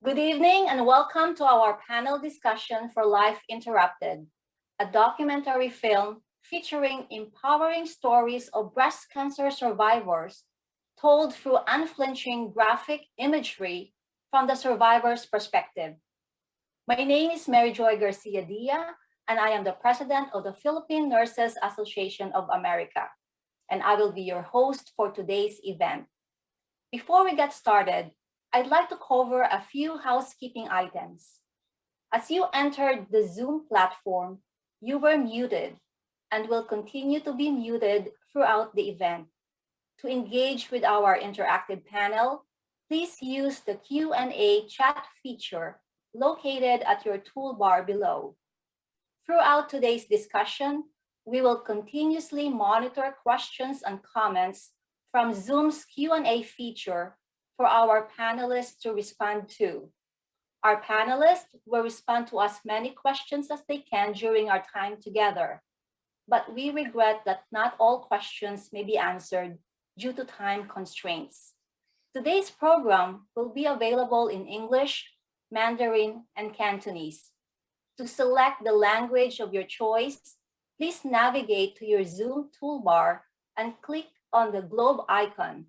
Good evening and welcome to our panel discussion for Life Interrupted, a documentary film featuring empowering stories of breast cancer survivors told through unflinching graphic imagery from the survivor's perspective. My name is Mary Joy Garcia-Dia, and I am the president of the Philippine Nurses Association of America, and I will be your host for today's event. Before we get started, I'd like to cover a few housekeeping items. As you entered the Zoom platform, you were muted and will continue to be muted throughout the event. To engage with our interactive panel, please use the Q&A chat feature located at your toolbar below. Throughout today's discussion, we will continuously monitor questions and comments from Zoom's Q&A feature for our panelists to respond to. Our panelists will respond to as many questions as they can during our time together, but we regret that not all questions may be answered due to time constraints. Today's program will be available in English, Mandarin, and Cantonese. To select the language of your choice, please navigate to your Zoom toolbar and click on the globe icon.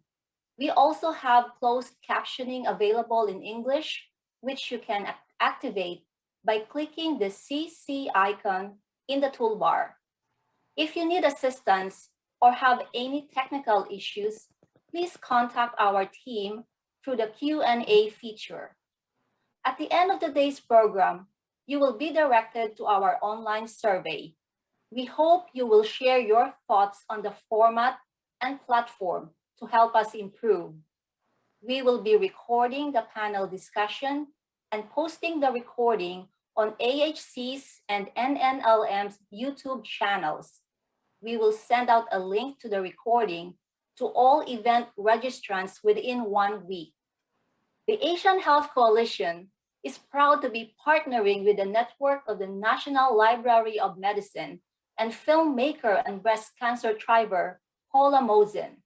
We also have closed captioning available in English, which you can activate by clicking the CC icon in the toolbar. If you need assistance or have any technical issues, please contact our team through the Q&A feature. At the end of today's program, you will be directed to our online survey. We hope you will share your thoughts on the format and platform to help us improve. We will be recording the panel discussion and posting the recording on AHC's and NNLM's YouTube channels. We will send out a link to the recording to all event registrants within 1 week. The Asian Health Coalition is proud to be partnering with the network of the National Library of Medicine and filmmaker and breast cancer thriver, Paula Mozen,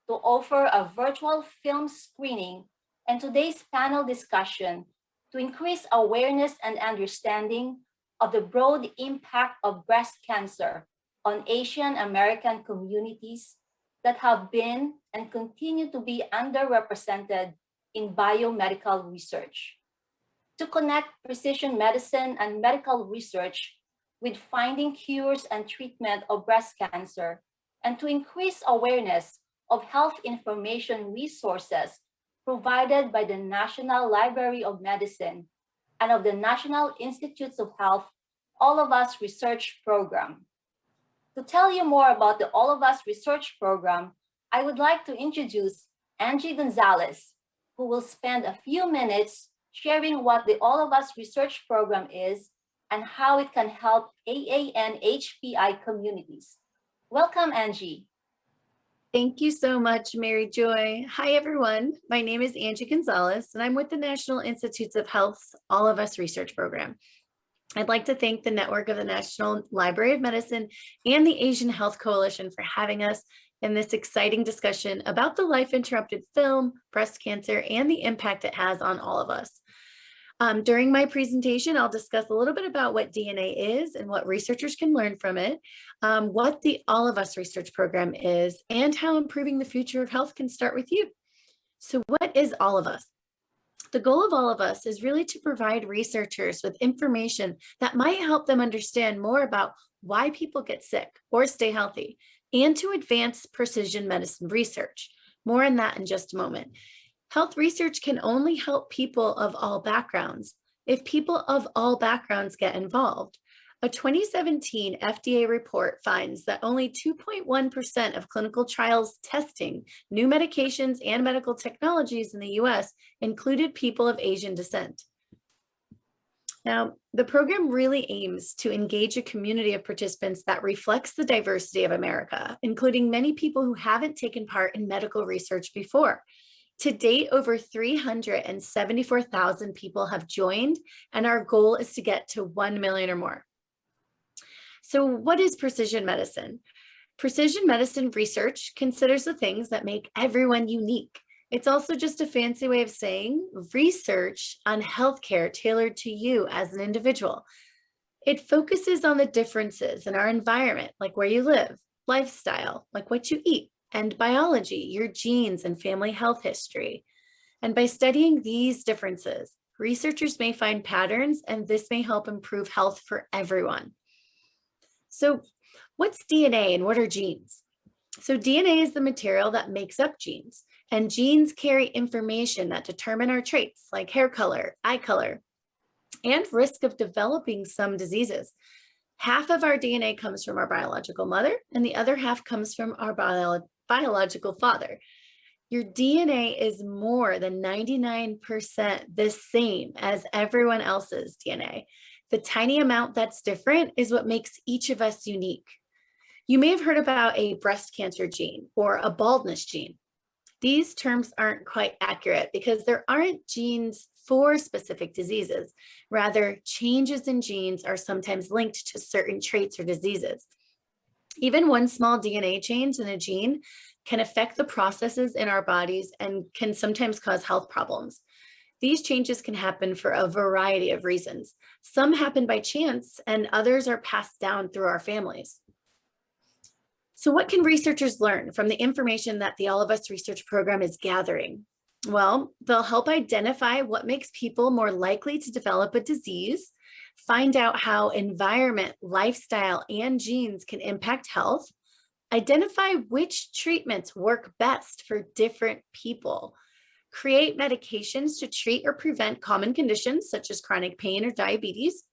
to offer a virtual film screening and today's panel discussion to increase awareness and understanding of the broad impact of breast cancer on Asian American communities that have been and continue to be underrepresented in biomedical research. To connect precision medicine and medical research with finding cures and treatment of breast cancer, and to increase awareness of health information resources provided by the National Library of Medicine and of the National Institutes of Health All of Us Research Program. To tell you more about the All of Us Research Program, I would like to introduce Angie Gonzalez, who will spend a few minutes sharing what the All of Us Research Program is and how it can help AAN HPI communities. Welcome, Angie. Thank you so much, Mary Joy. Hi, everyone. My name is Angie Gonzalez, and I'm with the National Institutes of Health's All of Us Research Program. I'd like to thank the network of the National Library of Medicine and the Asian Health Coalition for having us in this exciting discussion about the life-interrupted film, breast cancer, and the impact it has on all of us. During my presentation, I'll discuss a little bit about what DNA is and what researchers can learn from it, what the All of Us Research Program is, and how improving the future of health can start with you. So what is All of Us? The goal of All of Us is really to provide researchers with information that might help them understand more about why people get sick or stay healthy, and to advance precision medicine research. More on that in just a moment. Health research can only help people of all backgrounds if people of all backgrounds get involved. A 2017 FDA report finds that only 2.1% of clinical trials testing new medications and medical technologies in the US included people of Asian descent. Now, the program really aims to engage a community of participants that reflects the diversity of America, including many people who haven't taken part in medical research before. To date, over 374,000 people have joined, and our goal is to get to 1 million or more. So what is precision medicine? Precision medicine research considers the things that make everyone unique It's also just a fancy way of saying research on healthcare tailored to you as an individual. It focuses on the differences in our environment, like where you live, lifestyle, like what you eat, and biology, your genes and family health history. And by studying these differences, researchers may find patterns, and this may help improve health for everyone. So, what's DNA and what are genes? So, DNA is the material that makes up genes, and genes carry information that determine our traits like hair color, eye color, and risk of developing some diseases. Half of our DNA comes from our biological mother, and the other half comes from our biological father. Your DNA is more than 99% the same as everyone else's DNA. The tiny amount that's different is what makes each of us unique. You may have heard about a breast cancer gene or a baldness gene. These terms aren't quite accurate because there aren't genes for specific diseases. Rather, changes in genes are sometimes linked to certain traits or diseases. Even one small DNA change in a gene can affect the processes in our bodies and can sometimes cause health problems. These changes can happen for a variety of reasons. Some happen by chance, and others are passed down through our families. So what can researchers learn from the information that the All of Us research program is gathering? Well, they'll help identify what makes people more likely to develop a disease, find out how environment, lifestyle, and genes can impact health, identify which treatments work best for different people, create medications to treat or prevent common conditions such as chronic pain or diabetes,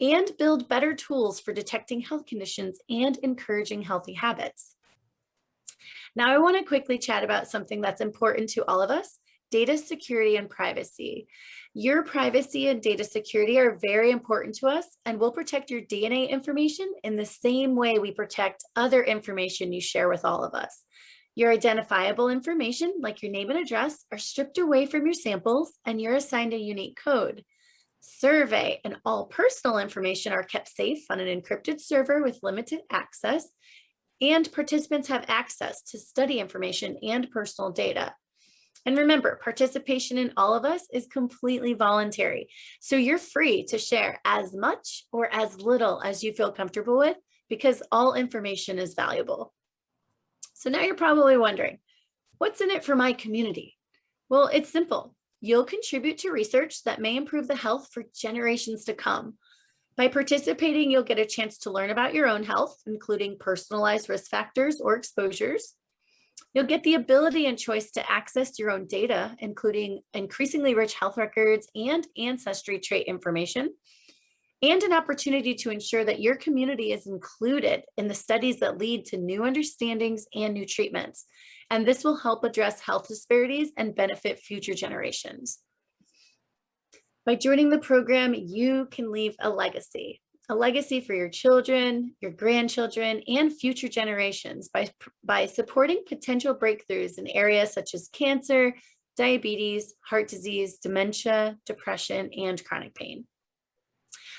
and build better tools for detecting health conditions and encouraging healthy habits. Now, I want to quickly chat about something that's important to all of us: data security and privacy. Your privacy and data security are very important to us, and we'll protect your DNA information in the same way we protect other information you share with all of us. Your identifiable information, like your name and address, are stripped away from your samples, and you're assigned a unique code. Survey and all personal information are kept safe on an encrypted server with limited access, and participants have access to study information and personal data. And remember, participation in All of Us is completely voluntary, so you're free to share as much or as little as you feel comfortable with, because all information is valuable. So now you're probably wondering, what's in it for my community? Well, it's simple. You'll contribute to research that may improve the health for generations to come. By participating, you'll get a chance to learn about your own health, including personalized risk factors or exposures. You'll get the ability and choice to access your own data, including increasingly rich health records and ancestry trait information, and an opportunity to ensure that your community is included in the studies that lead to new understandings and new treatments. And this will help address health disparities and benefit future generations. By joining the program, you can leave a legacy for your children, your grandchildren, and future generations by supporting potential breakthroughs in areas such as cancer, diabetes, heart disease, dementia, depression, and chronic pain.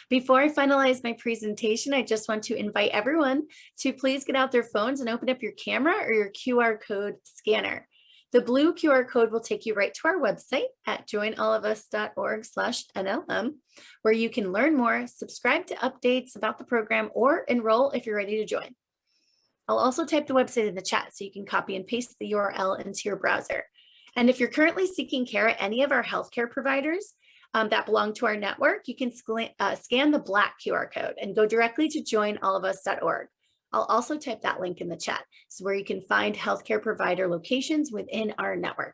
Before I finalize my presentation, I just want to invite everyone to please get out their phones and open up your camera or your QR code scanner. The blue QR code will take you right to our website at joinallofus.org/NLM, where you can learn more, subscribe to updates about the program, or enroll if you're ready to join. I'll also type the website in the chat so you can copy and paste the URL into your browser. And if you're currently seeking care at any of our healthcare providers that belong to our network, you can scan the black QR code and go directly to joinallofus.org. I'll also type that link in the chat, so where you can find healthcare provider locations within our network.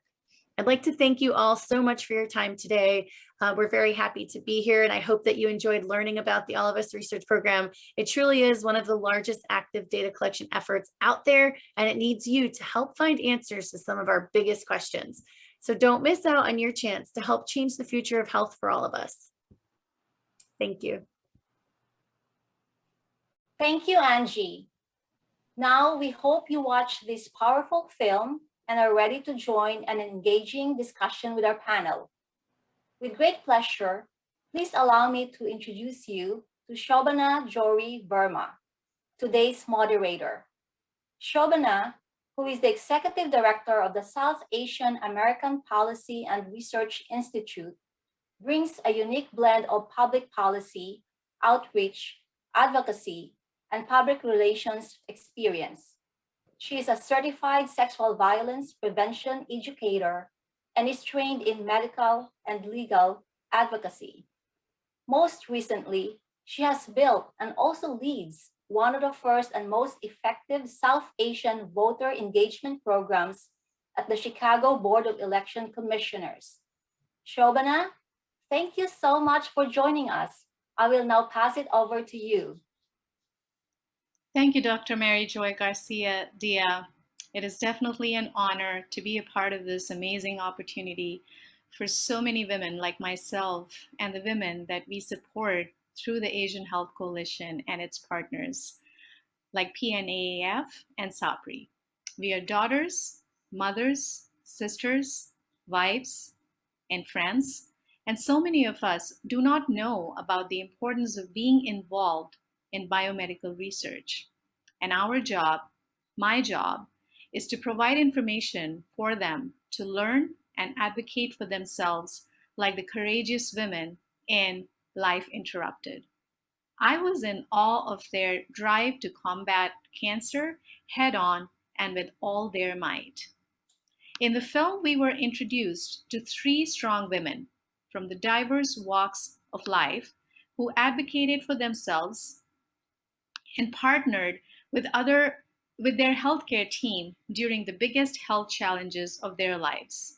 I'd like to thank you all so much for your time today. We're very happy to be here, and I hope that you enjoyed learning about the All of Us research program. It truly is one of the largest active data collection efforts out there, and it needs you to help find answers to some of our biggest questions. So don't miss out on your chance to help change the future of health for all of us. Thank you. Thank you, Angie. Now we hope you watch this powerful film and are ready to join an engaging discussion with our panel. With great pleasure, please allow me to introduce you to Shobhana Verma, today's moderator. Shobhana, who is the Executive Director of the South Asian American Policy and Research Institute, brings a unique blend of public policy, outreach, advocacy, and public relations experience. She is a certified sexual violence prevention educator and is trained in medical and legal advocacy. Most recently, she has built and also leads one of the first and most effective South Asian voter engagement programs at the Chicago Board of Election Commissioners. Shobhana, thank you so much for joining us. I will now pass it over to you. Thank you, Dr. Mary Joy Garcia-Dia. It is definitely an honor to be a part of this amazing opportunity for so many women like myself and the women that we support through the Asian Health Coalition and its partners like PNAAF and SAPRI. We are daughters, mothers, sisters, wives, and friends, and so many of us do not know about the importance of being involved in biomedical research. And our job, my job, is to provide information for them to learn and advocate for themselves like the courageous women in Life Interrupted. I was in awe of their drive to combat cancer head on and with all their might. In the film, we were introduced to three strong women from the diverse walks of life who advocated for themselves and partnered with their healthcare team during the biggest health challenges of their lives.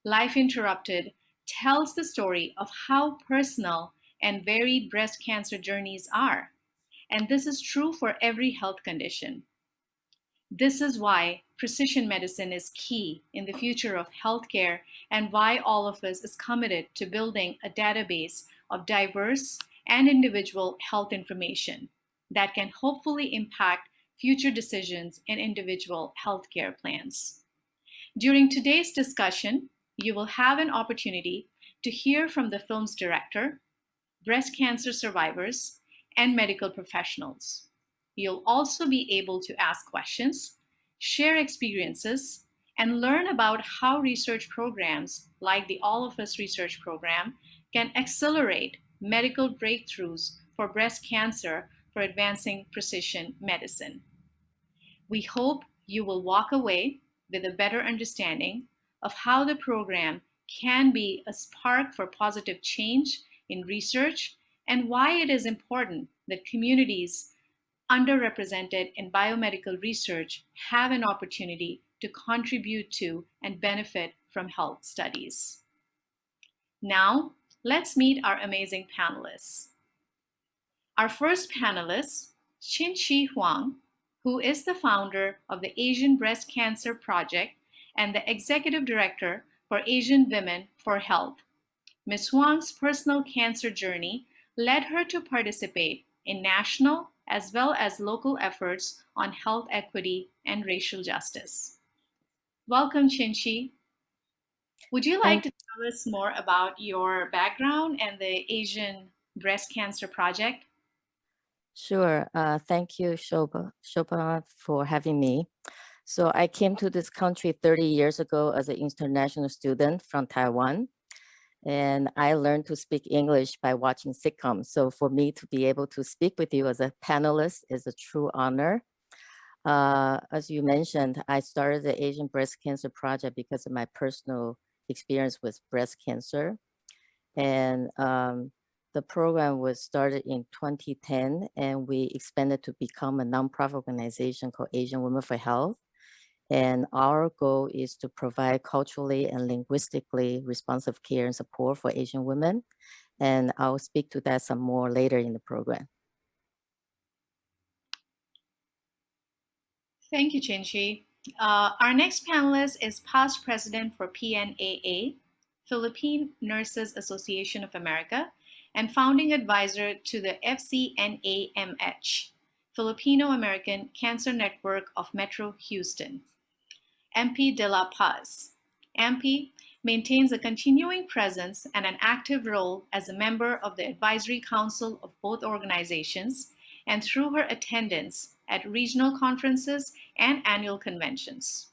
Life Interrupted tells the story of how personal and varied breast cancer journeys are, and this is true for every health condition. This is why precision medicine is key in the future of healthcare and why all of us is committed to building a database of diverse and individual health information that can hopefully impact future decisions in individual healthcare plans. During today's discussion, you will have an opportunity to hear from the film's director, breast cancer survivors, and medical professionals. You'll also be able to ask questions, share experiences, and learn about how research programs like the All of Us Research Program can accelerate medical breakthroughs for breast cancer for advancing precision medicine. We hope you will walk away with a better understanding of how the program can be a spark for positive change in research and why it is important that communities underrepresented in biomedical research have an opportunity to contribute to and benefit from health studies. Now, let's meet our amazing panelists. Our first panelist, Chien-Chi Huang, who is the founder of the Asian Breast Cancer Project and the Executive Director for Asian Women for Health. Ms. Huang's personal cancer journey led her to participate in national as well as local efforts on health equity and racial justice. Welcome, Chien-Chi. Would you like to tell us more about your background and the Asian Breast Cancer Project? Sure. Thank you, Shobhana, for having me. So I came to this country 30 years ago as an international student from Taiwan. And I learned to speak English by watching sitcoms. So for me to be able to speak with you as a panelist is a true honor. As you mentioned, I started the Asian Breast Cancer Project because of my personal experience with breast cancer. And the program was started in 2010, and we expanded to become a nonprofit organization called Asian Women for Health. And our goal is to provide culturally and linguistically responsive care and support for Asian women. And I'll speak to that some more later in the program. Thank you, Chien-Chi. Our next panelist is past president for PNAA, Philippine Nurses Association of America, and founding advisor to the FCNAMH, Filipino American Cancer Network of Metro Houston. Ampy de la Paz. Ampy maintains a continuing presence and an active role as a member of the advisory council of both organizations and through her attendance at regional conferences and annual conventions.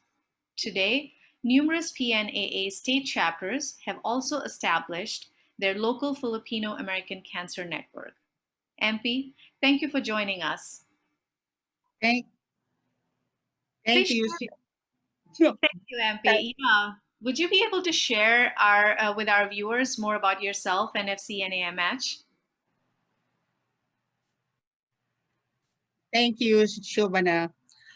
Today, numerous PNAA state chapters have also established their local Filipino American Cancer Network. Ampy, thank you for joining us. Thank Please you. Thank you, Ampy. Yeah. Would you be able to share with our viewers more about yourself and FCNAMH? Thank you, Shobhana.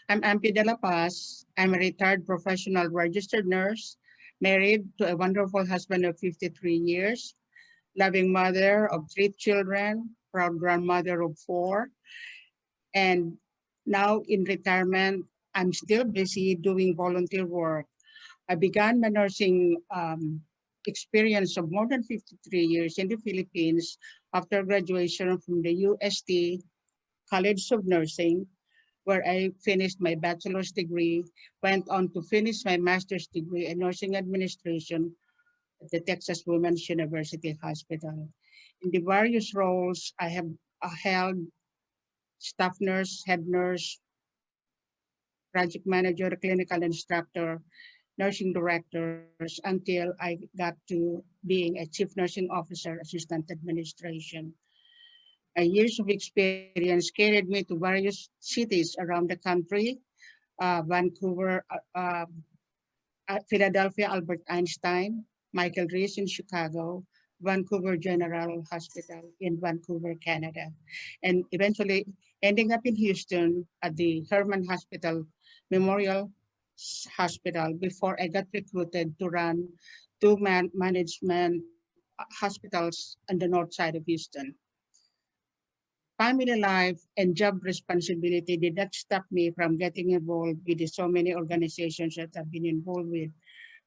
I'm Ampy de la Paz. I'm a retired professional registered nurse, married to a wonderful husband of 53 years, loving mother of 3 children, proud grandmother of 4. And now in retirement, I'm still busy doing volunteer work. I began my nursing experience of more than 53 years in the Philippines after graduation from the UST College of Nursing, where I finished my bachelor's degree, went on to finish my master's degree in nursing administration at the Texas Women's University Hospital. In the various roles I have held, staff nurse, head nurse, project manager, clinical instructor, nursing directors, until I got to being a chief nursing officer, assistant administration. My years of experience carried me to various cities around the country, Vancouver, Philadelphia, Albert Einstein, Michael Reese in Chicago, Vancouver General Hospital in Vancouver, Canada, and eventually ending up in Houston at the Herman Hospital Memorial Hospital before I got recruited to run 2 management hospitals on the north side of Houston. Family life and job responsibility did not stop me from getting involved with the so many organizations that I've been involved with.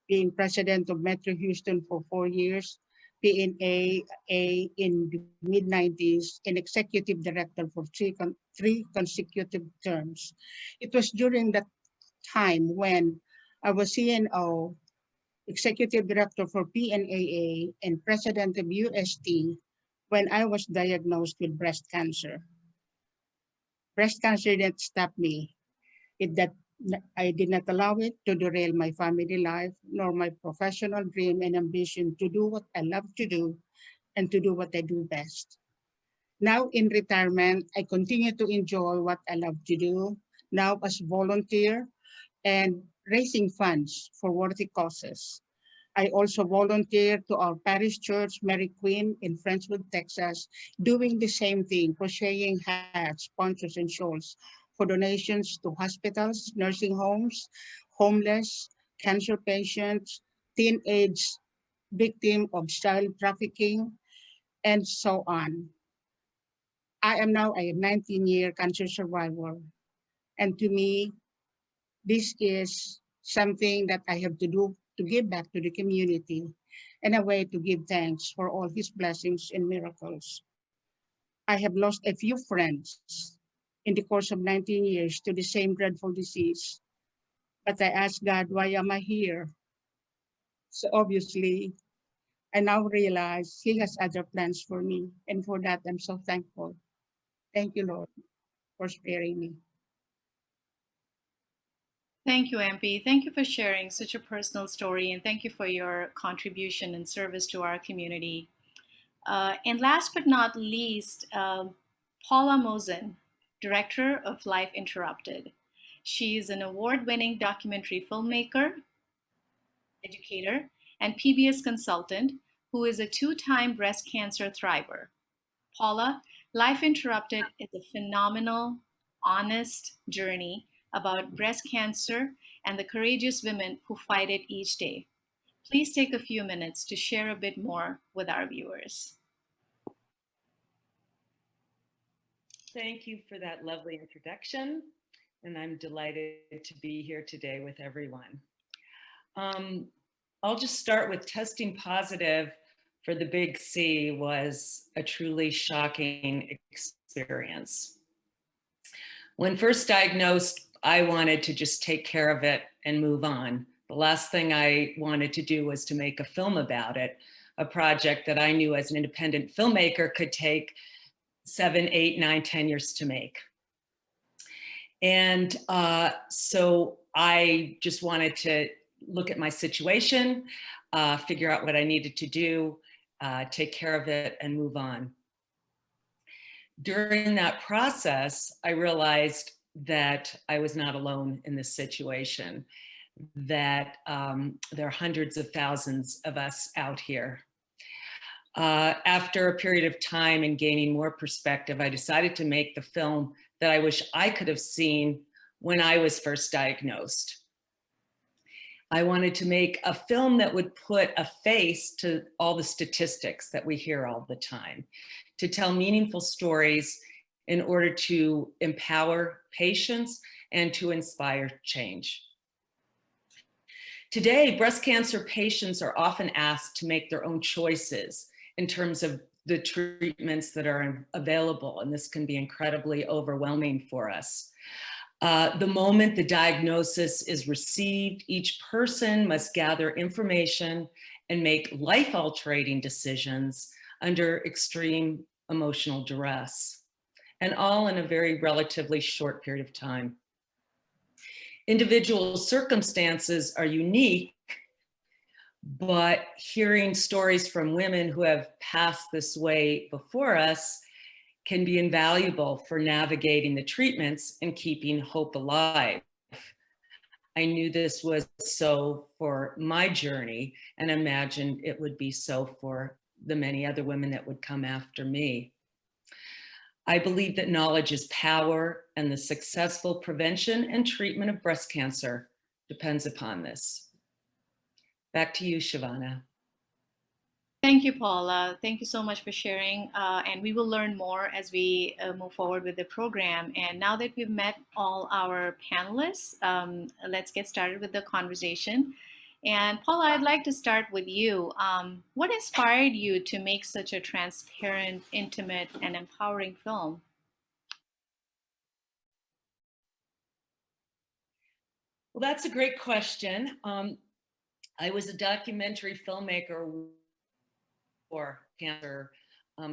Being president of Metro Houston for 4 years, PNAA in the mid-90s, and executive director for 3 consecutive terms. It was during that time when I was CNO, executive director for PNAA, and president of UST, when I was diagnosed with breast cancer. Breast cancer didn't stop me. I did not allow it to derail my family life, nor my professional dream and ambition to do what I love to do and to do what I do best. Now in retirement, I continue to enjoy what I love to do, now as volunteer and raising funds for worthy causes. I also volunteer to our parish church, Mary Queen in Friendswood, Texas, doing the same thing, crocheting hats, sponsors, and shawls for donations to hospitals, nursing homes, homeless, cancer patients, teenage victim of child trafficking, and so on. I am now a 19-year cancer survivor. And to me, this is something that I have to do to give back to the community and a way to give thanks for all his blessings and miracles. I have lost a few friends in the course of 19 years to the same dreadful disease. But I asked God, why am I here? So obviously, I now realize he has other plans for me. And for that, I'm so thankful. Thank you, Lord, for sparing me. Thank you, Ampy. Thank you for sharing such a personal story, and thank you for your contribution and service to our community. And last but not least, Paula Mozen, Director of Life Interrupted. She is an award-winning documentary filmmaker, educator, and PBS consultant who is a 2-time breast cancer thriver. Paula, Life Interrupted is a phenomenal, honest journey about breast cancer and the courageous women who fight it each day. Please take a few minutes to share a bit more with our viewers. Thank you for that lovely introduction, and I'm delighted to be here today with everyone. I'll just start with testing positive for the big C was a truly shocking experience. When first diagnosed, I wanted to just take care of it and move on. The last thing I wanted to do was to make a film about it, a project that I knew as an independent filmmaker could take 7, 8, 9, 10 years to make. And so I just wanted to look at my situation, figure out what I needed to do, take care of it, and move on. During that process, I realized that I was not alone in this situation, that there are hundreds of thousands of us out here. After a period of time and gaining more perspective, I decided to make the film that I wish I could have seen when I was first diagnosed. I wanted to make a film that would put a face to all the statistics that we hear all the time, to tell meaningful stories in order to empower patients and to inspire change. Today, breast cancer patients are often asked to make their own choices in terms of the treatments that are available, and this can be incredibly overwhelming for us. The moment the diagnosis is received, each person must gather information and make life-altering decisions under extreme emotional duress, and all in a very relatively short period of time. Individual circumstances are unique, but hearing stories from women who have passed this way before us can be invaluable for navigating the treatments and keeping hope alive. I knew this was so for my journey and imagined it would be so for the many other women that would come after me. I believe that knowledge is power, and the successful prevention and treatment of breast cancer depends upon this. Back to you, Shobhana. Thank you, Paula. Thank you so much for sharing. And we will learn more as we move forward with the program. And now that we've met all our panelists, let's get started with the conversation. And Paula, I'd like to start with you. What inspired you to make such a transparent, intimate, and empowering film? Well, that's a great question. I was a documentary filmmaker for cancer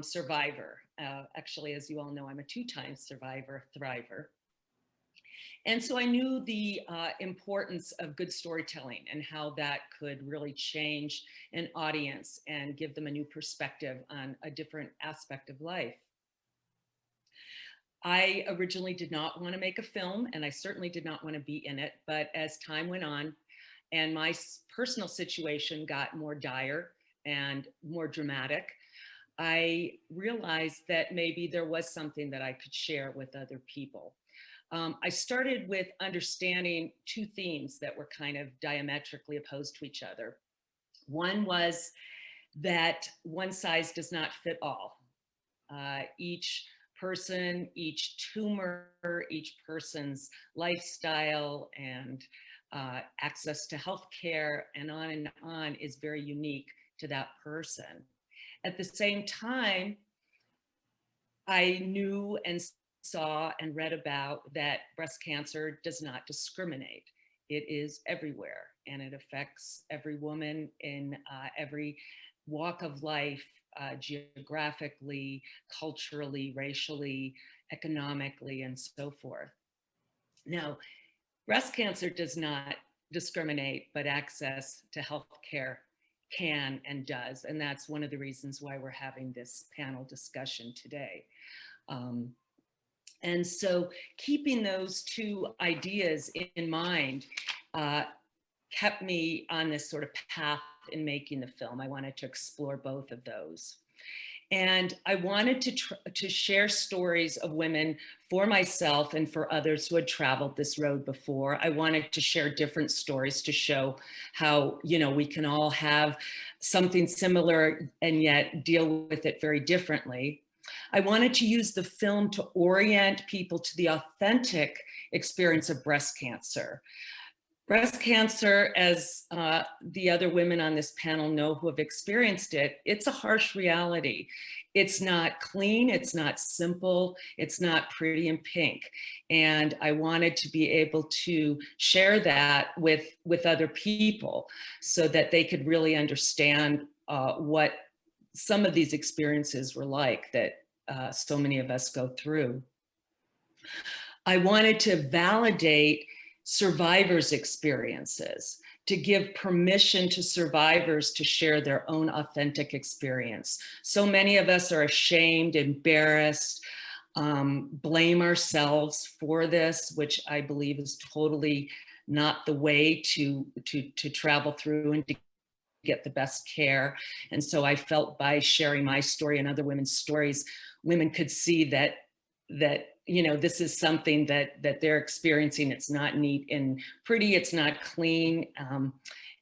survivor. Actually, as you all know, I'm a two-time survivor, thriver. And so I knew the importance of good storytelling and how that could really change an audience and give them a new perspective on a different aspect of life. I originally did not want to make a film, and I certainly did not want to be in it. But as time went on and my personal situation got more dire and more dramatic, I realized that maybe there was something that I could share with other people. I started with understanding two themes that were kind of diametrically opposed to each other. One was that one size does not fit all. Each person, each tumor, each person's lifestyle and access to healthcare and on is very unique to that person. At the same time, I knew and saw and read about that breast cancer does not discriminate. It is everywhere, and it affects every woman in every walk of life, geographically, culturally, racially, economically, and so forth. Now, breast cancer does not discriminate, but access to health care can and does. And that's one of the reasons why we're having this panel discussion today. And so keeping those two ideas in mind kept me on this sort of path in making the film. I wanted to explore both of those. And I wanted to share stories of women for myself and for others who had traveled this road before. I wanted to share different stories to show how, you know, we can all have something similar and yet deal with it very differently. I wanted to use the film to orient people to the authentic experience of breast cancer. Breast cancer, as the other women on this panel know who have experienced it, it's a harsh reality. It's not clean, it's not simple, it's not pretty and pink. And I wanted to be able to share that with other people so that they could really understand what some of these experiences were like that so many of us go through. I wanted to validate survivors' experiences, to give permission to survivors to share their own authentic experience. So many of us are ashamed, embarrassed, blame ourselves for this, which I believe is totally not the way to travel through and to get the best care. And so I felt by sharing my story and other women's stories, women could see that this is something that they're experiencing. It's not neat and pretty, it's not clean,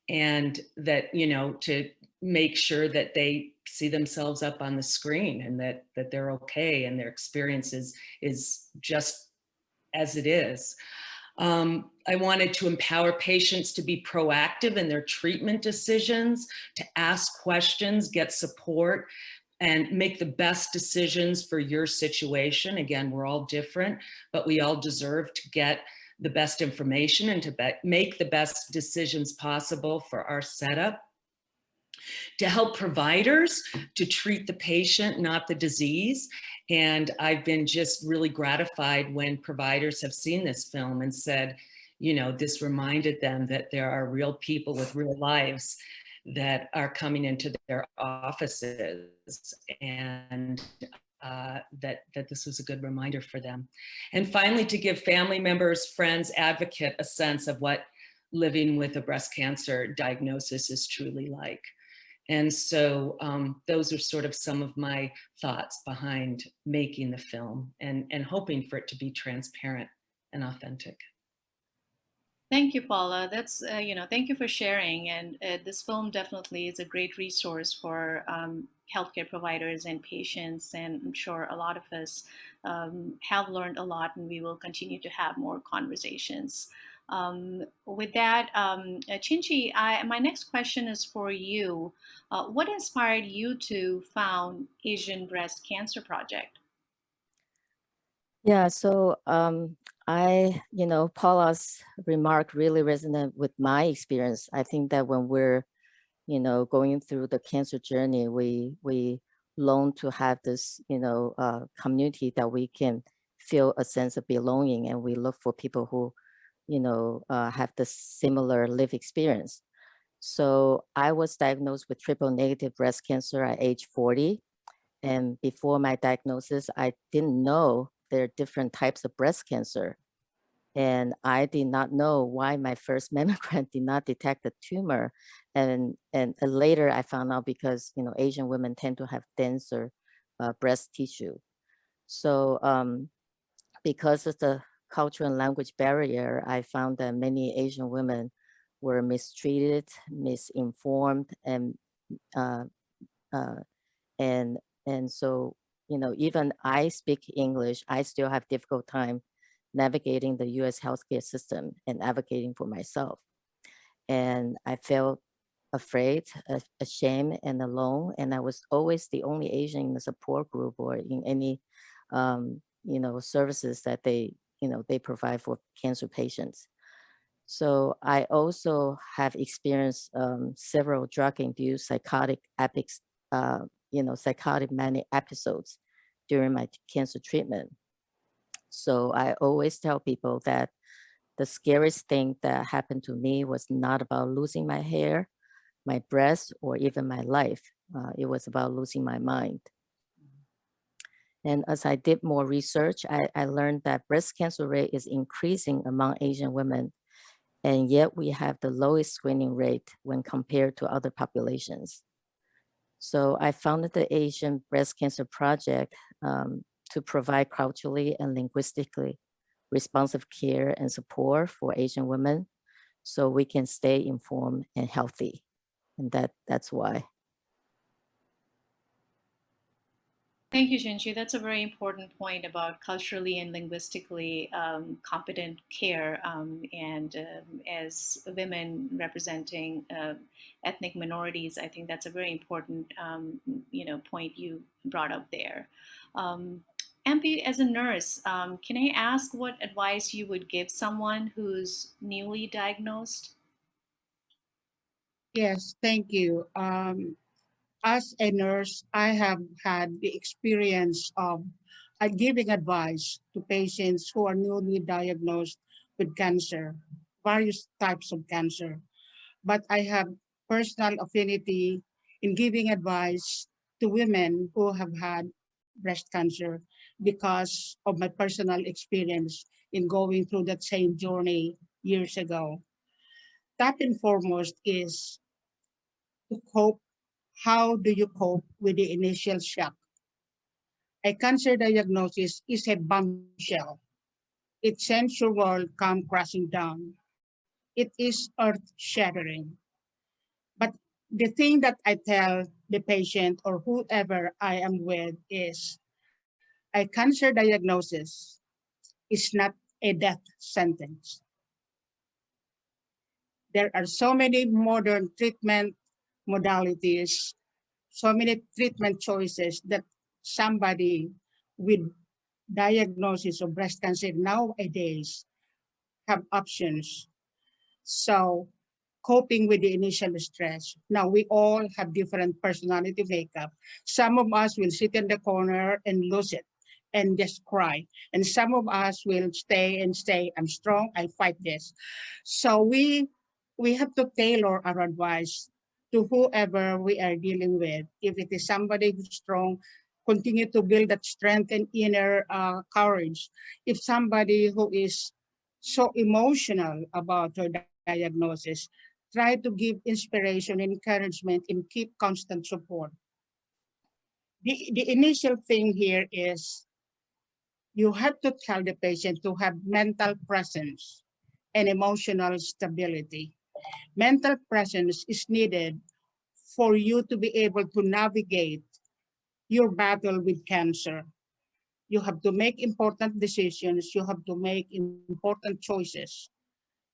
and that to make sure that they see themselves up on the screen and that they're okay and their experience is just as it is. I wanted to empower patients to be proactive in their treatment decisions, to ask questions, get support, and make the best decisions for your situation. Again, we're all different, but we all deserve to get the best information and to make the best decisions possible for our setup. To help providers to treat the patient, not the disease. And I've been just really gratified when providers have seen this film and said, this reminded them that there are real people with real lives that are coming into their offices, and that this was a good reminder for them. And finally, to give family members, friends, advocate a sense of what living with a breast cancer diagnosis is truly like. And so those are sort of some of my thoughts behind making the film and hoping for it to be transparent and authentic. Thank you, Paula. That's, thank you for sharing. And this film definitely is a great resource for healthcare providers and patients. And I'm sure a lot of us have learned a lot, and we will continue to have more conversations. With that, Chien-Chi, my next question is for you. What inspired you to found Asian Breast Cancer Project? Yeah, so Paula's remark really resonated with my experience. I think that when we're, going through the cancer journey, we long to have this, community that we can feel a sense of belonging, and we look for people who, have the similar life experience. So I was diagnosed with triple negative breast cancer at age 40. And before my diagnosis, I didn't know there are different types of breast cancer. And I did not know why my first mammogram did not detect a tumor. And later I found out because, Asian women tend to have denser breast tissue. So because of the cultural and language barrier, I found that many Asian women were mistreated, misinformed, and so, even I speak English, I still have difficult time navigating the US healthcare system and advocating for myself. And I felt afraid, ashamed, and alone. And I was always the only Asian in the support group or in any, services that they provide for cancer patients. So I also have experienced several drug-induced psychotic epics, psychotic manic episodes during my cancer treatment. So I always tell people that the scariest thing that happened to me was not about losing my hair, my breast, or even my life. It was about losing my mind. And as I did more research, I learned that breast cancer rate is increasing among Asian women, and yet we have the lowest screening rate when compared to other populations. So I founded the Asian Breast Cancer Project to provide culturally and linguistically responsive care and support for Asian women so we can stay informed and healthy. And that's why. Thank you, Chien-Chi. That's a very important point about culturally and linguistically competent care. As women representing ethnic minorities, I think that's a very important point you brought up there. Ampy, as a nurse, can I ask what advice you would give someone who's newly diagnosed? Yes, thank you. As a nurse, I have had the experience of giving advice to patients who are newly diagnosed with cancer, various types of cancer. But I have personal affinity in giving advice to women who have had breast cancer because of my personal experience in going through that same journey years ago. Top and foremost is to cope. How do you cope with the initial shock? A cancer diagnosis is a bombshell. It sends your world come crashing down. It is earth shattering. But the thing that I tell the patient or whoever I am with is a cancer diagnosis is not a death sentence. There are so many modern treatment modalities, so many treatment choices that somebody with diagnosis of breast cancer nowadays have options. So coping with the initial stress. Now we all have different personality makeup. Some of us will sit in the corner and lose it and just cry. And some of us will stay and say, I'm strong, I fight this. So we have to tailor our advice to whoever we are dealing with. If it is somebody who's strong, continue to build that strength and inner courage. If somebody who is so emotional about her diagnosis, try to give inspiration, encouragement, and keep constant support. The initial thing here is you have to tell the patient to have mental presence and emotional stability. Mental presence is needed for you to be able to navigate your battle with cancer. You have to make important decisions. You have to make important choices.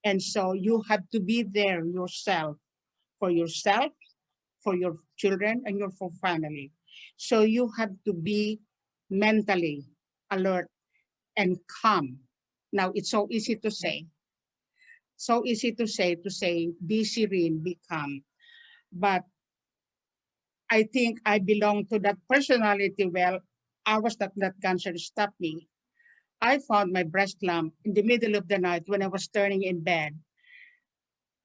And so you have to be there yourself, for your children, and your for family. So you have to be mentally alert and calm. Now it's so easy to say. So easy to say, be serene, be calm. But I think I belong to that personality. Well, I was not that cancer stopped me. I found my breast lump in the middle of the night when I was turning in bed.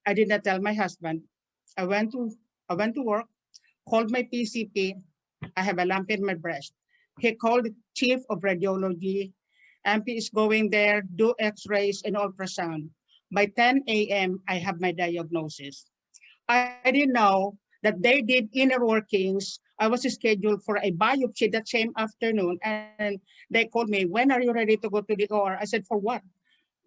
I did not tell my husband. I went to I went to work, called my PCP. I have a lump in my breast. He called the chief of radiology. Ampy is going there, do x-rays and ultrasound. By 10 a.m., I have my diagnosis. I didn't know that they did inner workings. I was scheduled for a biopsy that same afternoon, and they called me, when are you ready to go to the OR? I said, for what?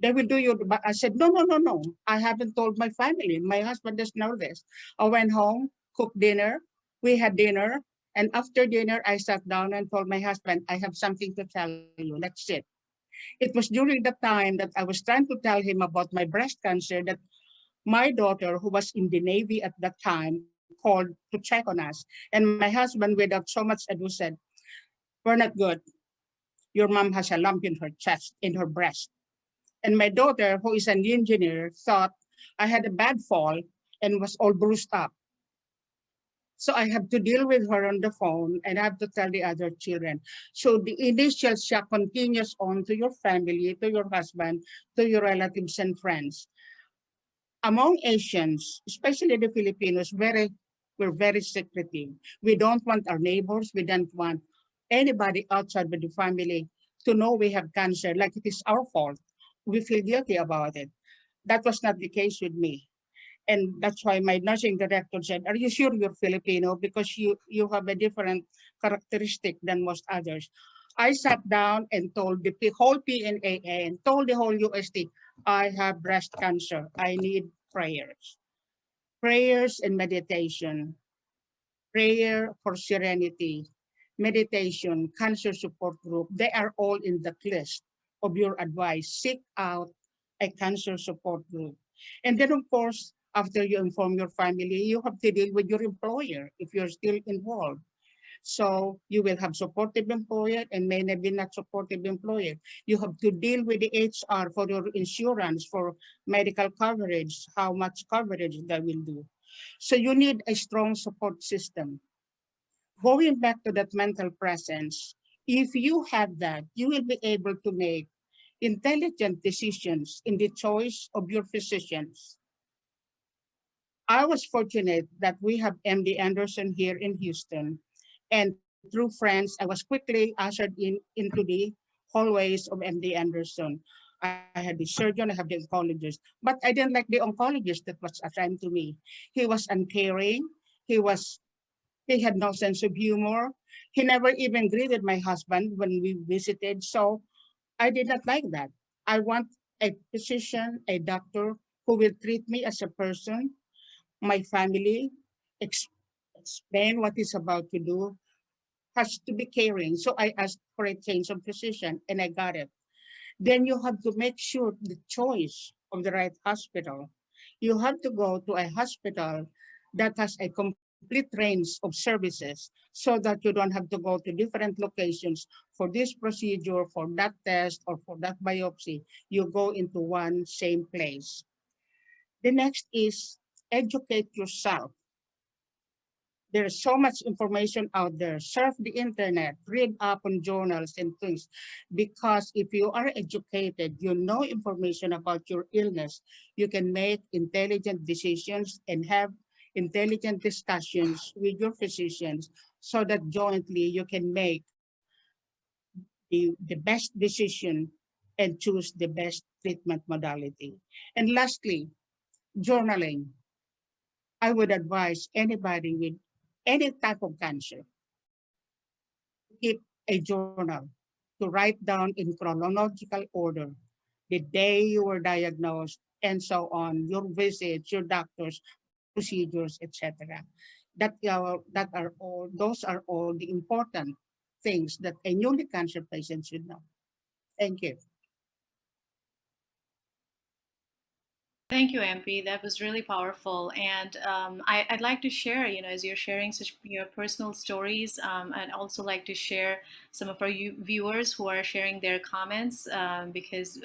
They will do you, but I said, no, no, no, no. I haven't told my family. My husband doesn't know this. I went home, cooked dinner. We had dinner. And after dinner, I sat down and told my husband, I have something to tell you. Let's sit. It was during the time that I was trying to tell him about my breast cancer that my daughter, who was in the Navy at that time, called to check on us. And my husband, without so much ado, said, we're not good. Your mom has a lump in her chest, in her breast. And my daughter, who is an engineer, thought I had a bad fall and was all bruised up. So I have to deal with her on the phone and I have to tell the other children. So the initial shock continues on to your family, to your husband, to your relatives and friends. Among Asians, especially the Filipinos, we're very secretive. We don't want our neighbors, we don't want anybody outside of the family to know we have cancer, like it is our fault. We feel guilty about it. That was not the case with me. And that's why my nursing director said, are you sure you're Filipino? Because you have a different characteristic than most others. I sat down and told the whole PNAA and told the whole UST, I have breast cancer. I need prayers. Prayers and meditation. Prayer for serenity, meditation, cancer support group. They are all in the list of your advice. Seek out a cancer support group. And then, of course, after you inform your family, you have to deal with your employer if you're still involved. So you will have supportive employer and maybe not supportive employer. You have to deal with the HR for your insurance, for medical coverage, how much coverage they will do. So you need a strong support system. Going back to that mental presence, If you have that, you will be able to make intelligent decisions in the choice of your physicians. I was fortunate that we have MD Anderson here in Houston, and through friends, I was quickly ushered into the hallways of MD Anderson. I had the surgeon, I have the oncologist, but I didn't like the oncologist that was assigned to me. He was uncaring. He had no sense of humor. He never even greeted my husband when we visited. So I did not like that. I want a physician, a doctor who will treat me as a person, my family, ex- explain what he's about to do, has to be caring. So I asked for a change of physician and I got it. Then you have to make sure the choice of the right hospital. You have to go to a hospital that has a complete range of services so that you don't have to go to different locations for this procedure, for that test, or for that biopsy. You go into one same place. The next is educate yourself. There's so much information out there. Surf the internet, read up on journals and things. Because if you are educated, you know information about your illness, you can make intelligent decisions and have intelligent discussions with your physicians so that jointly you can make the best decision and choose the best treatment modality. And lastly, journaling. I would advise anybody with any type of cancer keep a journal to write down in chronological order the day you were diagnosed and so on, your visits, your doctors, procedures, etc. Those are all the important things that a newly cancer patient should know. Thank you. Thank you, Ampy. That was really powerful. And I'd like to share, as you're sharing such your personal stories, I'd also like to share some of our viewers who are sharing their comments because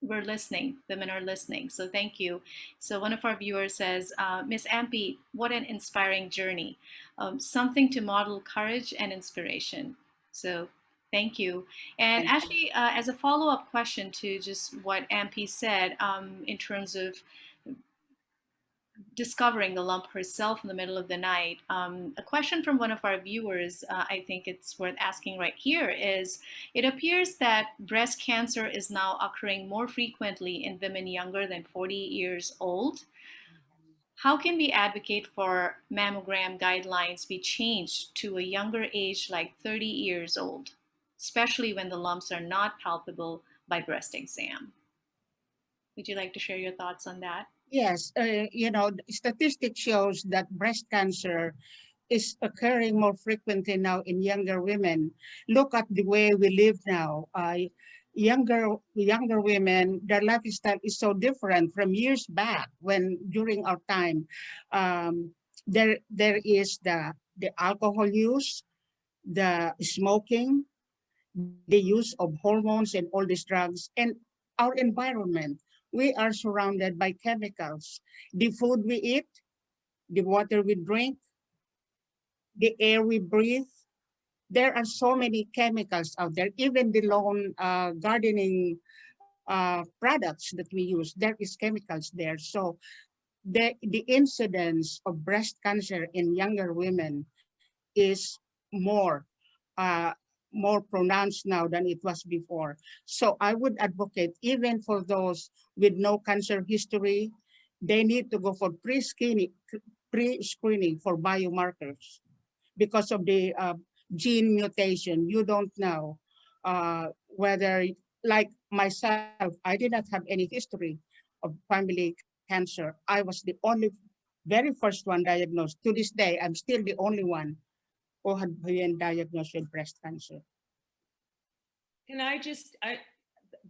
we're listening, women are listening. So thank you. So one of our viewers says, Miss Ampy, what an inspiring journey. Something to model courage and inspiration. So thank you. And Thank you. actually, as a follow-up question to just what Ampy said, in terms of discovering the lump herself in the middle of the night, a question from one of our viewers, I think it's worth asking right here, is it appears that breast cancer is now occurring more frequently in women younger than 40 years old. How can we advocate for mammogram guidelines be changed to a younger age like 30 years old, especially when the lumps are not palpable by breast exam? Would you like to share your thoughts on that? Yes, statistics shows that breast cancer is occurring more frequently now in younger women. Look at the way we live now. Younger women, their lifestyle is so different from years back when during our time, there is the alcohol use, the smoking, the use of hormones and all these drugs, and our environment. We are surrounded by chemicals. The food we eat, the water we drink, the air we breathe. There are so many chemicals out there. Even the lawn gardening products that we use, there is chemicals there. So the incidence of breast cancer in younger women is more uh, more pronounced now than it was before. So I would advocate even for those with no cancer history, they need to go for pre-screening for biomarkers because of the gene mutation. You don't know whether, like myself, I did not have any history of family cancer. I was the only, very first one diagnosed. To this day, I'm still the only one who had been diagnosed with breast cancer. Can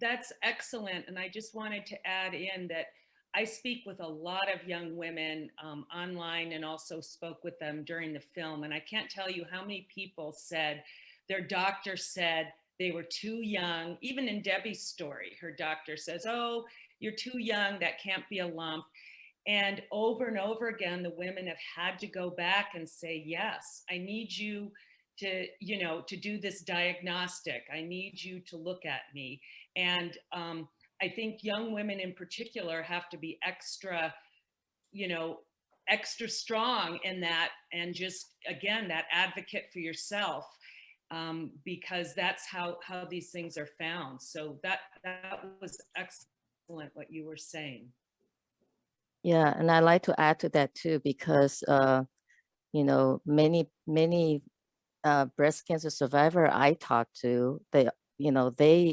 that's excellent. And I just wanted to add in that I speak with a lot of young women online and also spoke with them during the film. And I can't tell you how many people said their doctor said they were too young. Even in Debbie's story, her doctor says, oh, you're too young, that can't be a lump. And over again, the women have had to go back and say, yes, I need you to do this diagnostic. I need you to look at me. And I think young women in particular have to be extra, extra strong in that, and just, again, that advocate for yourself, because that's how these things are found. So that was excellent what you were saying. Yeah, and I like to add to that too, because many breast cancer survivor I talked to, they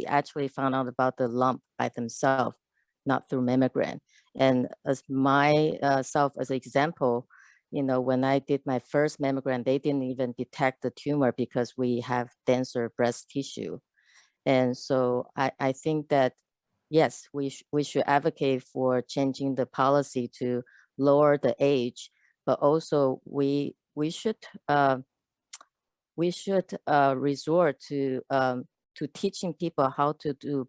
actually found out about the lump by themselves, not through mammogram. And as myself as an example, when I did my first mammogram, they didn't even detect the tumor because we have denser breast tissue. And so I think that, yes, we should advocate for changing the policy to lower the age, but also we should resort to teaching people how to do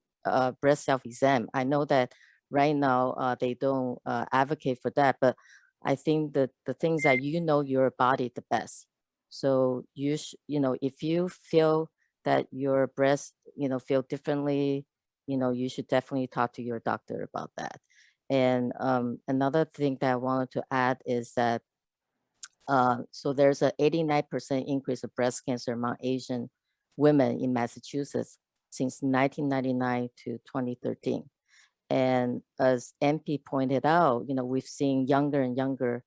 breast self-exam. I know that right now they don't advocate for that, but I think that the things that your body the best. So if you feel that your breast feel differently, you should definitely talk to your doctor about that. And another thing that I wanted to add is that so there's an 89% increase of breast cancer among Asian women in Massachusetts since 1999 to 2013. And as Ampy pointed out, we've seen younger and younger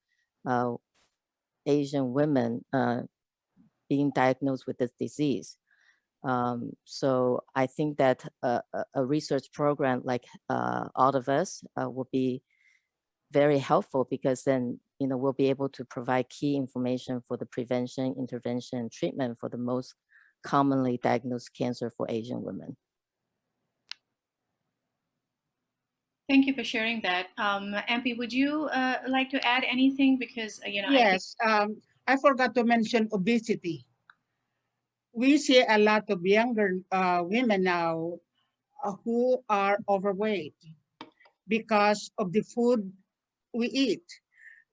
Asian women being diagnosed with this disease. So I think that a research program like all of us will be very helpful, because then we'll be able to provide key information for the prevention, intervention, and treatment for the most commonly diagnosed cancer for Asian women. Thank you for sharing that. Ampy, would you like to add anything? Because Yes, I forgot to mention obesity. We see a lot of younger women now who are overweight because of the food we eat.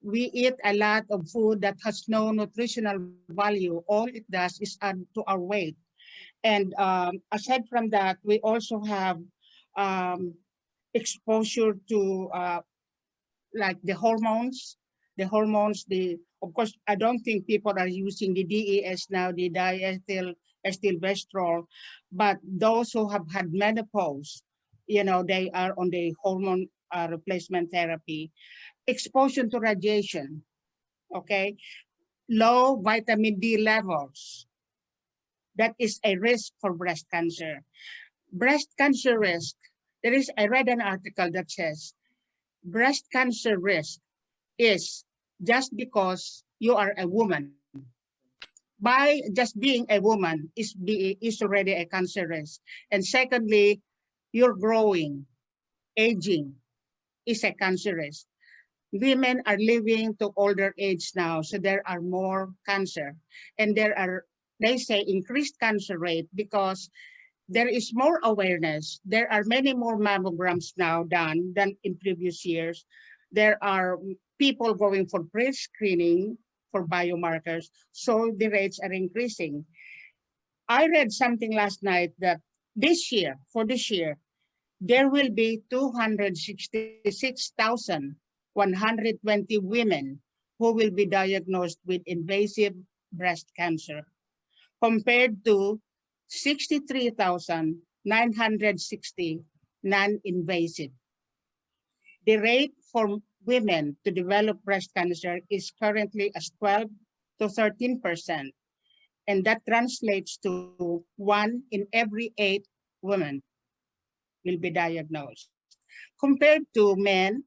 We eat a lot of food that has no nutritional value. All it does is add to our weight. And aside from that, we also have exposure to like the hormones. Of course, I don't think people are using the DES now, the diethylestilbestrol, but those who have had menopause, they are on the hormone replacement therapy. Exposure to radiation, okay? Low vitamin D levels, that is a risk for breast cancer. Breast cancer risk, I read an article that says, breast cancer risk is just because you are a woman. By just being a woman is already a cancer risk. And secondly, you're growing, aging is a cancer risk. Women are living to older age now, so there are more cancer. And they say, increased cancer rate because there is more awareness. There are many more mammograms now done than in previous years. There are people going for pre-screening for biomarkers, so the rates are increasing. I read something last night that for this year, there will be 266,120 women who will be diagnosed with invasive breast cancer, compared to 63,960 non-invasive. The rate for women to develop breast cancer is currently as 12 to 13%, and that translates to 1 in every 8 women will be diagnosed, compared to men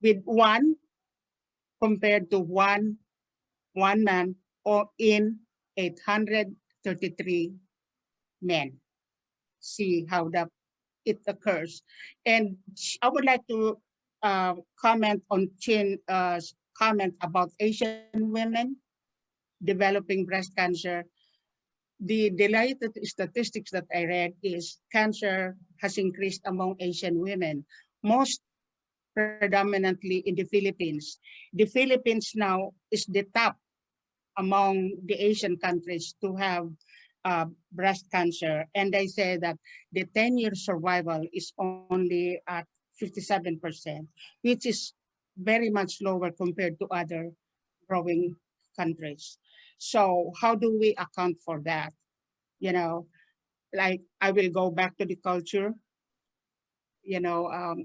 with 1 compared to one man or in 833 men. See how it occurs. And I would like to comment on Chien-Chi's comment about Asian women developing breast cancer. The latest statistics that I read is cancer has increased among Asian women, most predominantly in the Philippines. The Philippines now is the top among the Asian countries to have breast cancer. And they say that the 10-year survival is only at 57%, which is very much lower compared to other growing countries. So how do we account for that? You know, like I will go back to the culture. You know,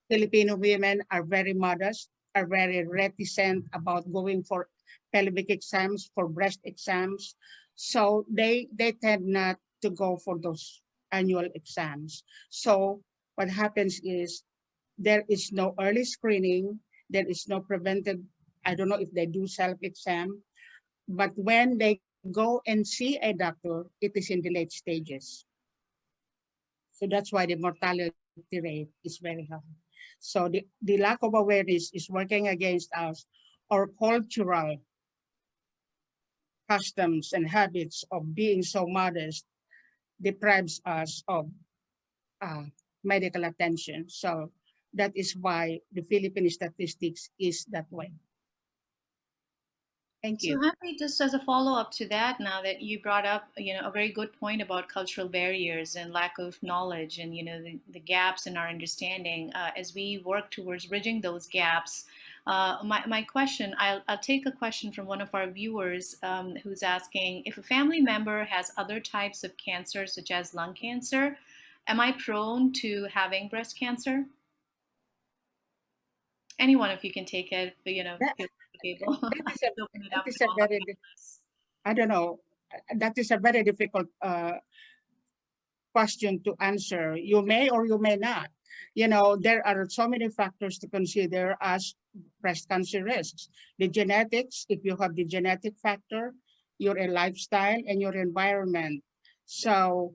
Filipino women are very modest, are very reticent about going for pelvic exams, for breast exams. So they tend not to go for those annual exams. So what happens is there is no early screening, there is no preventive, I don't know if they do self-exam, but when they go and see a doctor, it is in the late stages. So that's why the mortality rate is very high. So the lack of awareness is working against us. Our cultural customs and habits of being so modest deprives us of uh, medical attention. So that is why the Philippine statistics is that way. Thank So you. Ampy, just as a follow-up to that, now that you brought up, a very good point about cultural barriers and lack of knowledge and, the gaps in our understanding, as we work towards bridging those gaps, my question, I'll take a question from one of our viewers who's asking, if a family member has other types of cancer, such as lung cancer, am I prone to having breast cancer? Anyone, if you can take it, That, feel comfortable. that is a, Open it that up is to a all our very, panelists. I don't know, that is a very difficult question to answer. You may or you may not. You know, there are so many factors to consider as breast cancer risks. The genetics, if you have the genetic factor, your lifestyle and your environment. So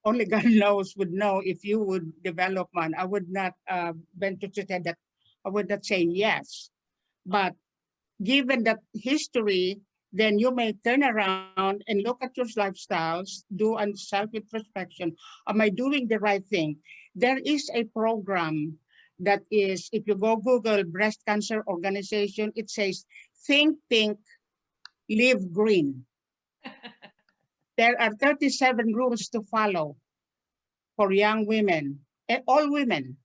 only God knows would know if you would develop one. I would not venture to say that. I would not say yes. But given that history, then you may turn around and look at your lifestyles, do a self-introspection. Am I doing the right thing? There is a program that is, if you go Google breast cancer organization, it says, think pink, live green. There are 37 rules to follow for young women and all women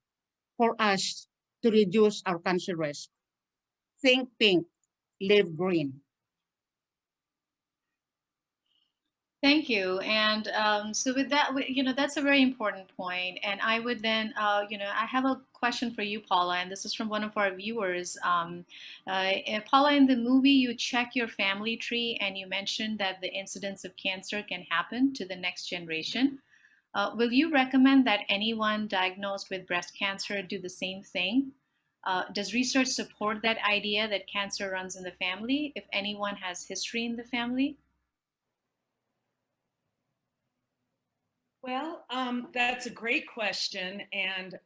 for us to reduce our cancer risk. Think pink, live green. Thank you. And so with that, that's a very important point. And I would then, I have a question for you, Paula, and this is from one of our viewers. Paula, in the movie, you check your family tree and you mentioned that the incidence of cancer can happen to the next generation. Will you recommend that anyone diagnosed with breast cancer do the same thing? Does research support that idea that cancer runs in the family if anyone has history in the family? Well, that's a great question. And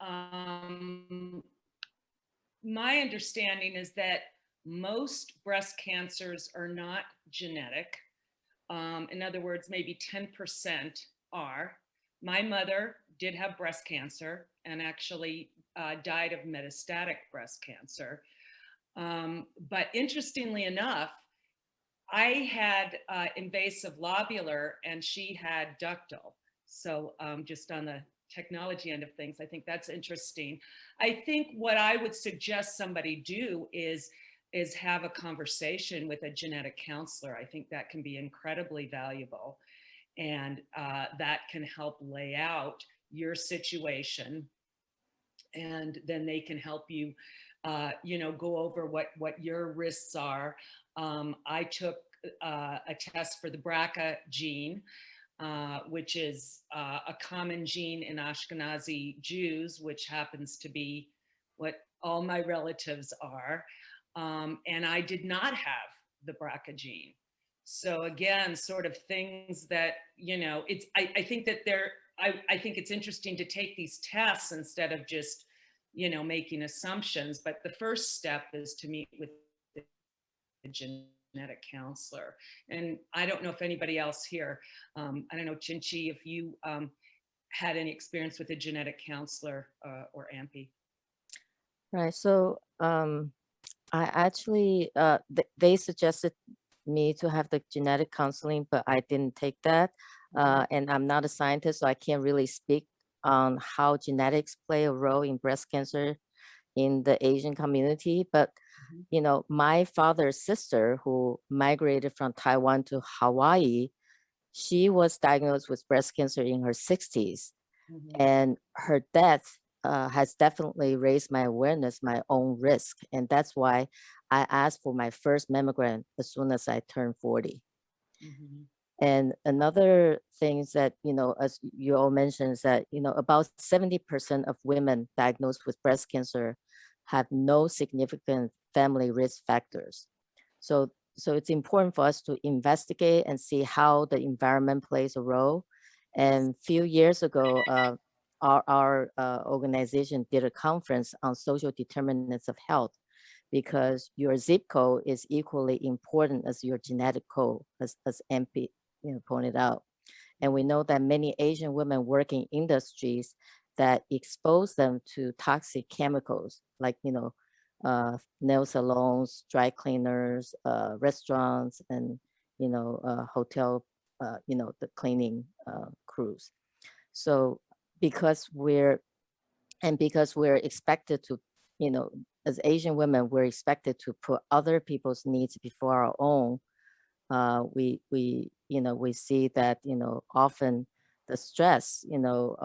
my understanding is that most breast cancers are not genetic. In other words, maybe 10% are. My mother did have breast cancer and actually died of metastatic breast cancer. But interestingly enough, I had invasive lobular and she had ductal. So just on the technology end of things, I think that's interesting. I think what I would suggest somebody do is have a conversation with a genetic counselor. I think that can be incredibly valuable. And that can help lay out your situation. And then they can help you, go over what your risks are. I took a test for the BRCA gene, which is a common gene in Ashkenazi Jews, which happens to be what all my relatives are. And I did not have the BRCA gene. So again, sort of things that, I think that I think it's interesting to take these tests instead of just, making assumptions. But the first step is to meet with the genetic counselor. And I don't know if anybody else here, I don't know, Chien-Chi, if you had any experience with a genetic counselor or Ampy. Right. So I actually, they suggested me to have the genetic counseling, but I didn't take that. And I'm not a scientist, so I can't really speak on how genetics play a role in breast cancer in the Asian community. But, you know, my father's sister who migrated from Taiwan to Hawaii, she was diagnosed with breast cancer in her 60s. And her death has definitely raised my awareness, my own risk. And that's why I asked for my first mammogram as soon as I turned 40. And another thing is that, you know, as you all mentioned, is that, you know, about 70% of women diagnosed with breast cancer have no significant family risk factors. So it's important for us to investigate and see how the environment plays a role. And a few years ago, our organization did a conference on social determinants of health, because your zip code is equally important as your genetic code, as Ampy, you know, pointed out. And we know that many Asian women work in industries that expose them to toxic chemicals, like, you know, nail salons, dry cleaners, restaurants, and, you know, hotel, you know, the cleaning crews. So because we're expected to, you know, as Asian women, we're expected to put other people's needs before our own. We you know, we see that, you know, often the stress, you know,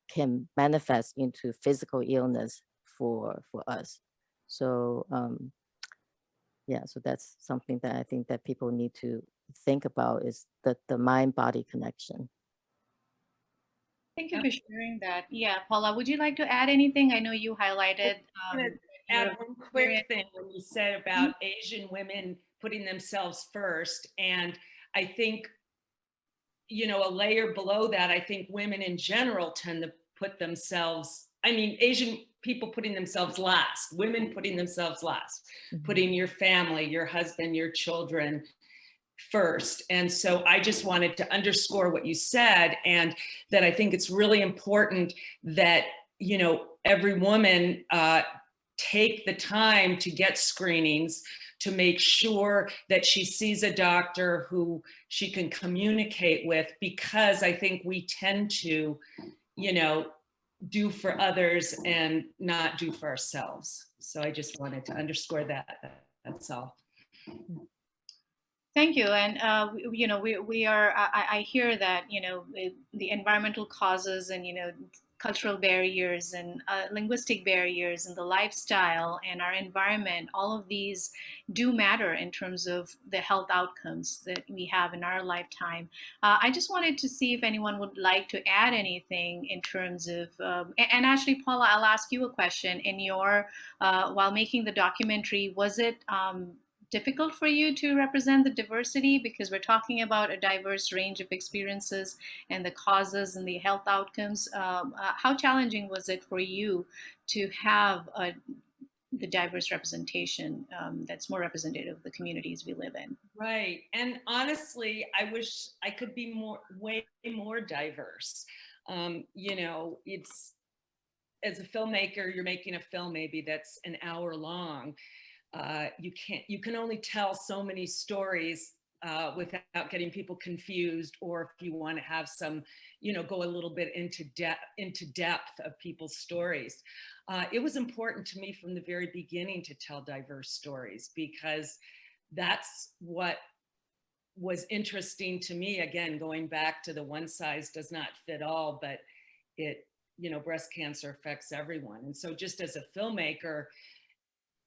can manifest into physical illness for us. So yeah, so that's something that I think that people need to think about, is the mind-body connection. Thank you for sharing that. Yeah, Paula, would you like to add anything? I know you highlighted. I'm going to your add one quick experience. thing when you said about Asian women putting themselves first. And I think, you know, a layer below that, I think women in general tend to put themselves, I mean, Asian people putting themselves last, women putting themselves last, putting your family, your husband, your children first. And so I just wanted to underscore what you said, and that I think it's really important that, you know, every woman take the time to get screenings, to make sure that she sees a doctor who she can communicate with, because I think we tend to, you know, do for others and not do for ourselves. So I just wanted to underscore that. That's all. Thank you. And, you know, we are, I hear that, you know, the environmental causes and, you know, cultural barriers and linguistic barriers and the lifestyle and our environment, all of these do matter in terms of the health outcomes that we have in our lifetime. I just wanted to see if anyone would like to add anything in terms of, and actually, Paula, I'll ask you a question. In your, while making the documentary, was it difficult for you to represent the diversity, because we're talking about a diverse range of experiences and the causes and the health outcomes? How challenging was it for you to have the diverse representation that's more representative of the communities we live in? Right. And honestly, I wish I could be way more diverse. You know, it's, as a filmmaker, you're making a film maybe that's an hour long. You can only tell so many stories without getting people confused, or if you want to have some, you know, go a little bit into depth of people's stories. It was important to me from the very beginning to tell diverse stories, because that's what was interesting to me. Again, going back to the one size does not fit all, but it, you know, breast cancer affects everyone. And so just as a filmmaker,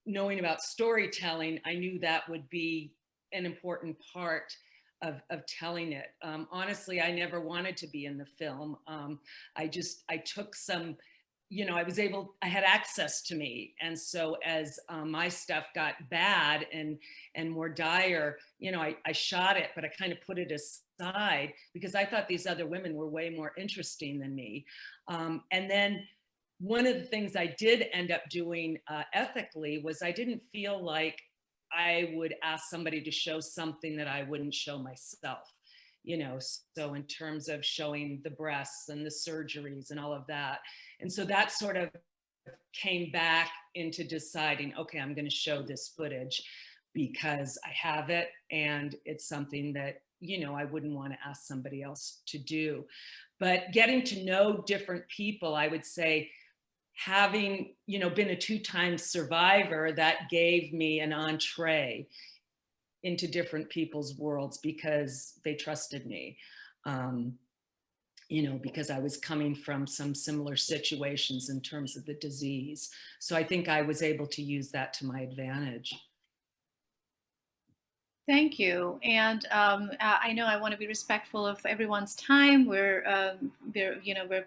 knowing about storytelling, I knew that would be an important part of telling it. Honestly, I never wanted to be in the film. I took some, you know, I had access to me. And so as my stuff got bad and more dire, you know, I shot it, but I kind of put it aside because I thought these other women were way more interesting than me. And then one of the things I did end up doing ethically was I didn't feel like I would ask somebody to show something that I wouldn't show myself, you know, so in terms of showing the breasts and the surgeries and all of that. And so that sort of came back into deciding, okay, I'm going to show this footage because I have it and it's something that, you know, I wouldn't want to ask somebody else to do. But getting to know different people, I would say, having, you know, been a 2-time survivor, that gave me an entree into different people's worlds because they trusted me. You know, because I was coming from some similar situations in terms of the disease. So I think I was able to use that to my advantage. Thank you. And I know I want to be respectful of everyone's time. We're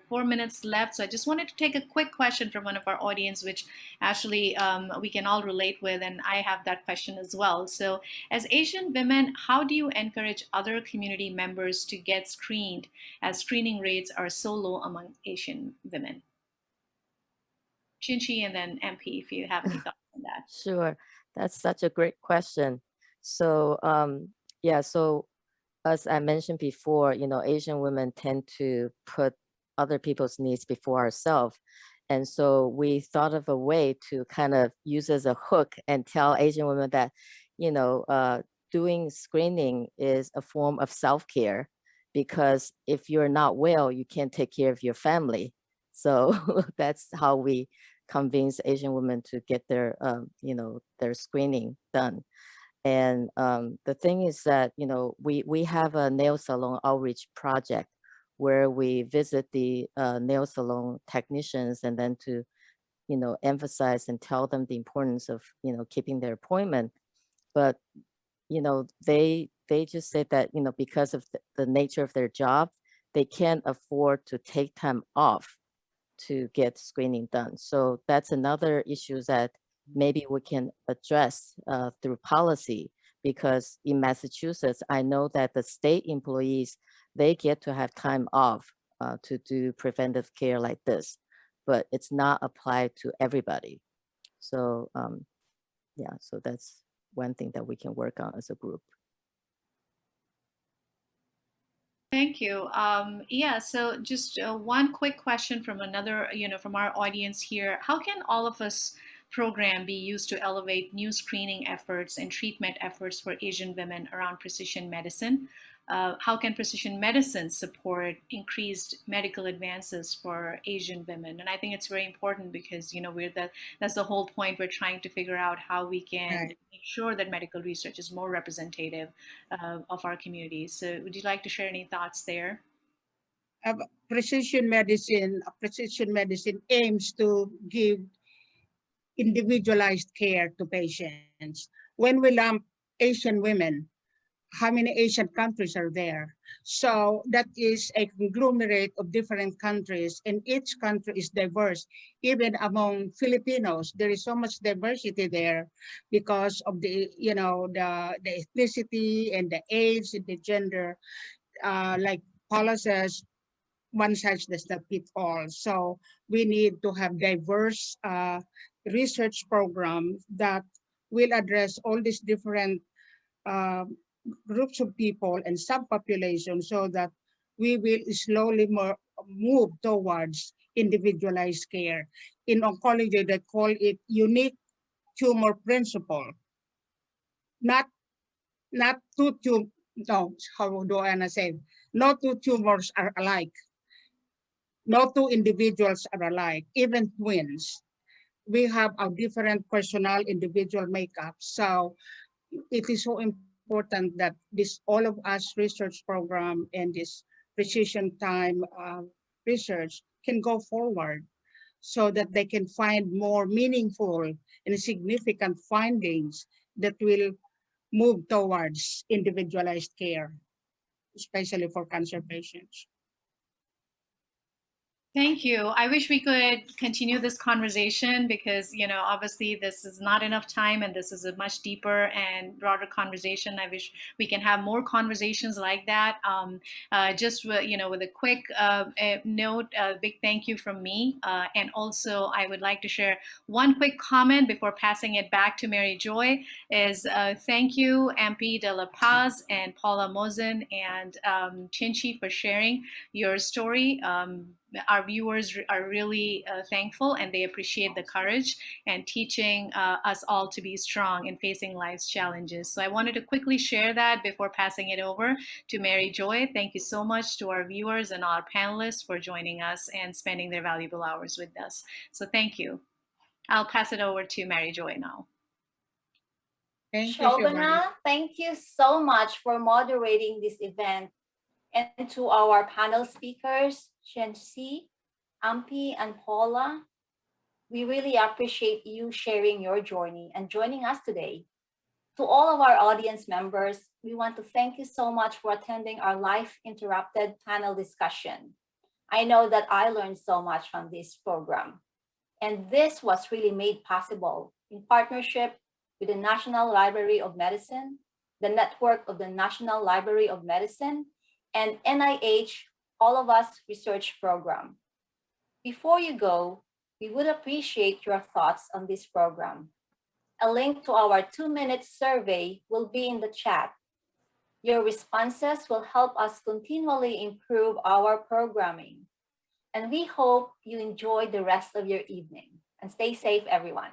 4 minutes left. So I just wanted to take a quick question from one of our audience, which actually we can all relate with. And I have that question as well. So as Asian women, how do you encourage other community members to get screened as screening rates are so low among Asian women? Chien-Chi and then Ampy, if you have any thoughts on that. Sure, that's such a great question. So yeah, so as I mentioned before, you know, Asian women tend to put other people's needs before ourselves. And so we thought of a way to kind of use as a hook and tell Asian women that, you know, doing screening is a form of self-care, because if you're not well, you can't take care of your family. So that's how we convince Asian women to get their, you know, their screening done. And the thing is that, you know, we have a nail salon outreach project where we visit the nail salon technicians and then to, you know, emphasize and tell them the importance of, you know, keeping their appointment. But, you know, they just say that, you know, because of the nature of their job, they can't afford to take time off to get screening done. So that's another issue that maybe we can address through policy, because in Massachusetts, I know that the state employees, they get to have time off to do preventive care like this, but it's not applied to everybody. So yeah, so that's one thing that we can work on as a group. Thank you. Yeah, so just one quick question from another, from our audience here. How can all of us program be used to elevate new screening efforts and treatment efforts for Asian women around precision medicine? How can precision medicine support increased medical advances for Asian women? And I think it's very important because, that's the whole point. We're trying to figure out how we can make sure that medical research is more representative of our communities. So would you like to share any thoughts there? Precision medicine aims to give individualized care to patients. When we lump Asian women, how many Asian countries are there? So that is a conglomerate of different countries, and each country is diverse. Even among Filipinos, there is so much diversity there because of the ethnicity and the age and the gender. Like Paula says, one size does not fit all. So we need to have diverse research programs that will address all these different groups of people and subpopulations, so that we will slowly move towards individualized care. In oncology, they call it unique tumor principle. Not two tumors, no, how do I say? No two tumors are alike. No two individuals are alike, even twins. We have a different personal individual makeup. So it is so important that all of us research program and this precision time research can go forward so that they can find more meaningful and significant findings that will move towards individualized care, especially for cancer patients. Thank you. I wish we could continue this conversation because, obviously this is not enough time and this is a much deeper and broader conversation. I wish we can have more conversations like that. Just, with a quick note, a big thank you from me. And also I would like to share one quick comment before passing it back to Mary Joy is thank you, Ampy de la Paz and Paula Mozen and Chien-Chi for sharing your story. our viewers are really thankful, and they appreciate the courage and teaching us all to be strong in facing life's challenges. So I wanted to quickly share that before passing it over to Mary Joy. Thank you so much to our viewers and our panelists for joining us and spending their valuable hours with us. So thank you. I'll pass it over to Mary Joy now. Thank you, Shobhana. Shobhana, thank you so much for moderating this event. And to our panel speakers, Chien-Chi, Ampy, and Paula, we really appreciate you sharing your journey and joining us today. To all of our audience members, we want to thank you so much for attending our Life Interrupted panel discussion. I know that I learned so much from this program. And this was really made possible in partnership with the National Library of Medicine, the network of the National Library of Medicine, and NIH All of Us Research Program. Before you go, we would appreciate your thoughts on this program. A link to our 2-minute survey will be in the chat. Your responses will help us continually improve our programming. And we hope you enjoy the rest of your evening. And stay safe, everyone.